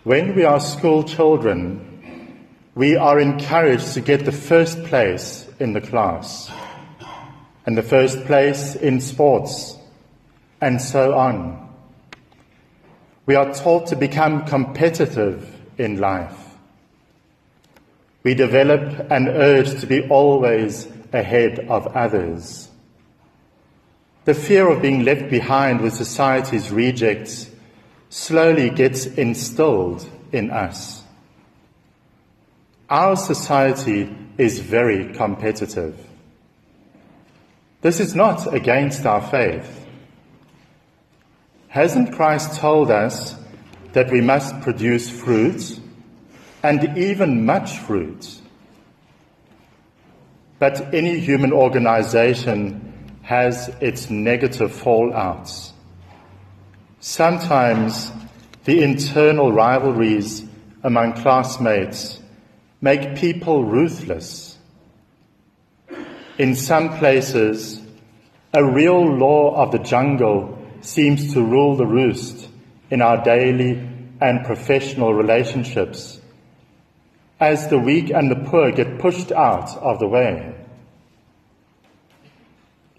When we are school children, we are encouraged to get the first place in the class, and the first place in sports, and so on. We are taught to become competitive in life. We develop an urge to be always ahead of others. The fear of being left behind with society's rejects slowly gets instilled in us. Our society is very competitive. This is not against our faith. Hasn't Christ told us that we must produce fruit, and even much fruit? But any human organization has its negative fallouts. Sometimes the internal rivalries among classmates make people ruthless. In some places, a real law of the jungle seems to rule the roost in our daily and professional relationships, as the weak and the poor get pushed out of the way.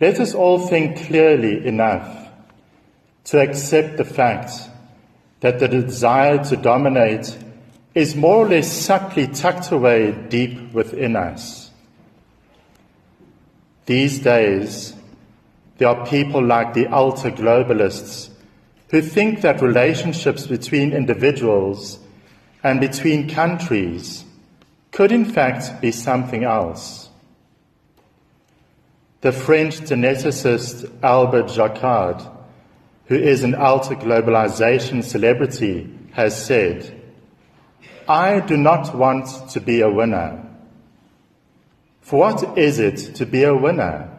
Let us all think clearly enough to accept the fact that the desire to dominate is more or less subtly tucked away deep within us. These days, there are people like the ultra-globalists who think that relationships between individuals and between countries could in fact be something else. The French geneticist Albert Jacquard, who is an ultra-globalization celebrity, has said, "I do not want to be a winner." For what is it to be a winner,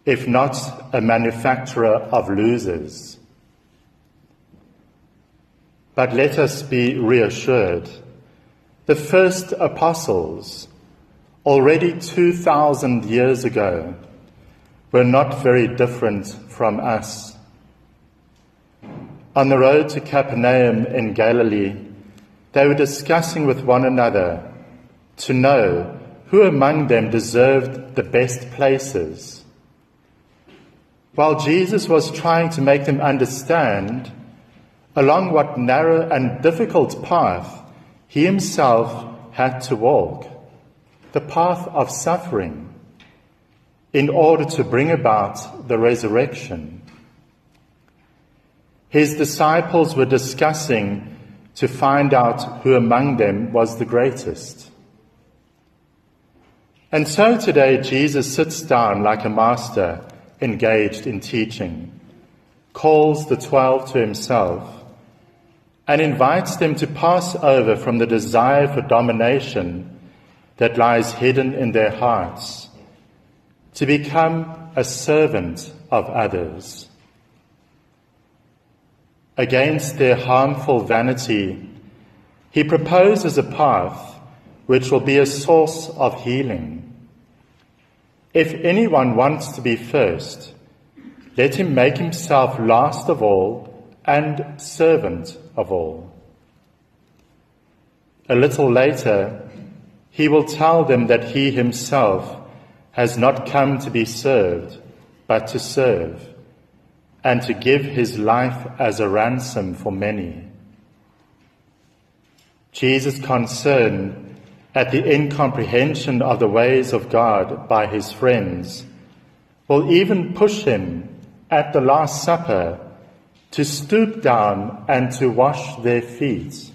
if not a manufacturer of losers? But let us be reassured. The first apostles, already 2,000 years ago, were not very different from us. On the road to Capernaum in Galilee, they were discussing with one another to know who among them deserved the best places. While Jesus was trying to make them understand along what narrow and difficult path he himself had to walk, the path of suffering, in order to bring about the resurrection. His disciples were discussing to find out who among them was the greatest. And so today Jesus sits down like a master engaged in teaching, calls the 12 to himself, and invites them to pass over from the desire for domination that lies hidden in their hearts, to become a servant of others. Against their harmful vanity, he proposes a path which will be a source of healing. If anyone wants to be first, let him make himself last of all and servant of all. A little later, he will tell them that he himself has not come to be served, but to serve, and to give his life as a ransom for many. Jesus' concern at the incomprehension of the ways of God by his friends will even push him at the Last Supper to stoop down and to wash their feet.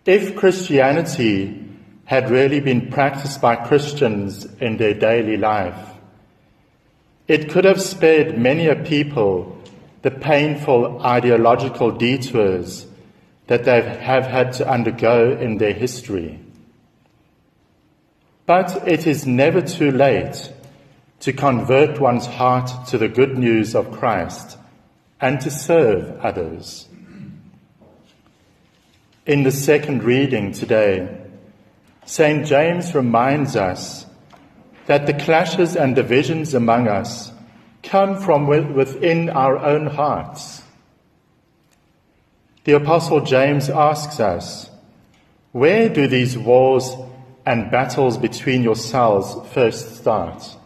If Christianity had really been practiced by Christians in their daily life, it could have spared many a people the painful ideological detours that they have had to undergo in their history. But it is never too late to convert one's heart to the good news of Christ and to serve others. In the second reading today, St. James reminds us that the clashes and divisions among us come from within our own hearts. the Apostle James asks us, where do these wars and battles between yourselves first start?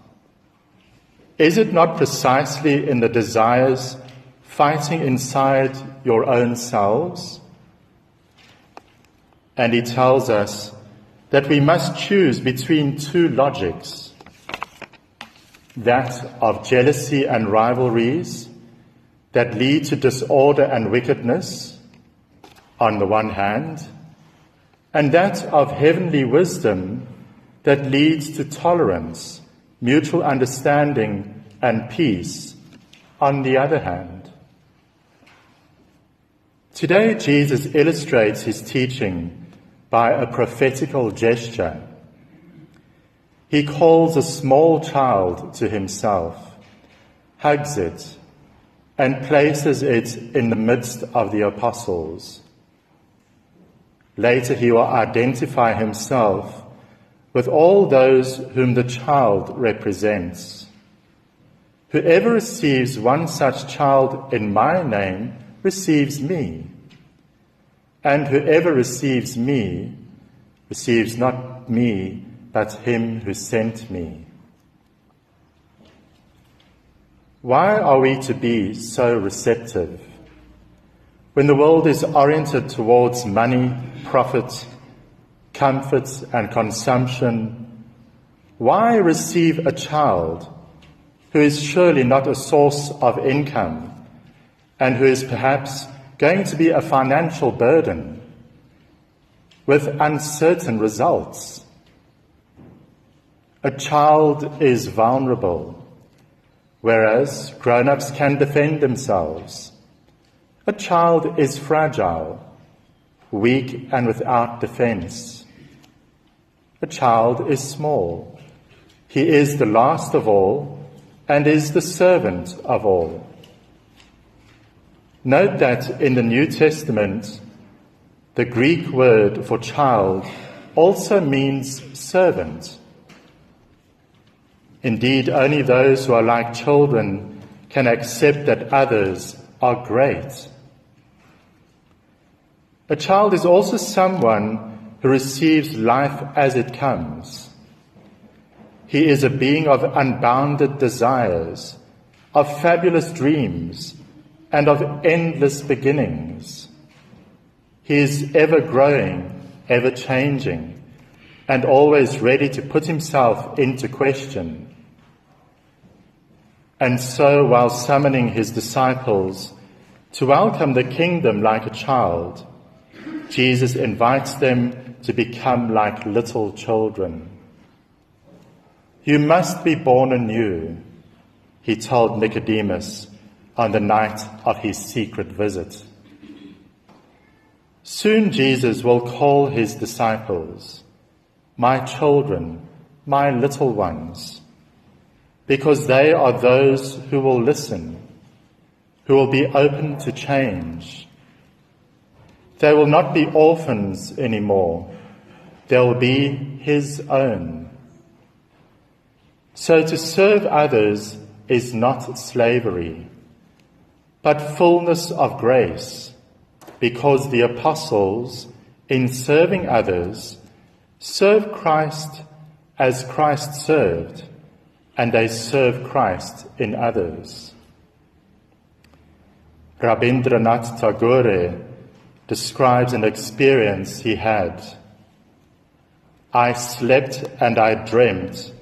Is it not precisely in the desires fighting inside your own selves? And he tells us that we must choose between two logics, that of jealousy and rivalries that lead to disorder and wickedness on the one hand, and that of heavenly wisdom that leads to tolerance, mutual understanding, and peace on the other hand. Today, Jesus illustrates his teaching by a prophetical gesture. He calls a small child to himself, hugs it, and places it in the midst of the apostles. Later he will identify himself with all those whom the child represents. Whoever receives one such child in my name receives me, and whoever receives me receives not me, but him who sent me. Why are we to be so receptive? When the world is oriented towards money, profit, comfort, and consumption, why receive a child who is surely not a source of income and who is perhaps going to be a financial burden with uncertain results? A child is vulnerable, whereas grown-ups can defend themselves. A child is fragile, weak and without defense. A child is small. He is the last of all and is the servant of all. Note that in the New Testament, the Greek word for child also means servant. Indeed, only those who are like children can accept that others are great. A child is also someone who receives life as it comes. He is a being of unbounded desires, of fabulous dreams, and of endless beginnings. He is ever growing, ever changing, and always ready to put himself into question. And so, while summoning his disciples to welcome the kingdom like a child, Jesus invites them to become like little children. You must be born anew, he told Nicodemus on the night of his secret visit. Soon Jesus will call his disciples, my children, my little ones, because they are those who will listen, who will be open to change. They will not be orphans anymore. They will be his own. So to serve others is not slavery, but fullness of grace, because the apostles, in serving others, serve Christ as Christ served, and they serve Christ in others. Rabindranath Tagore describes an experience he had. I slept and I dreamt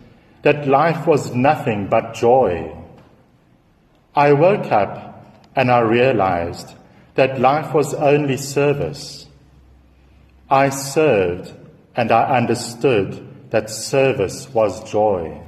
that life was nothing but joy. I woke up and I realized that life was only service. I served and I understood that service was joy.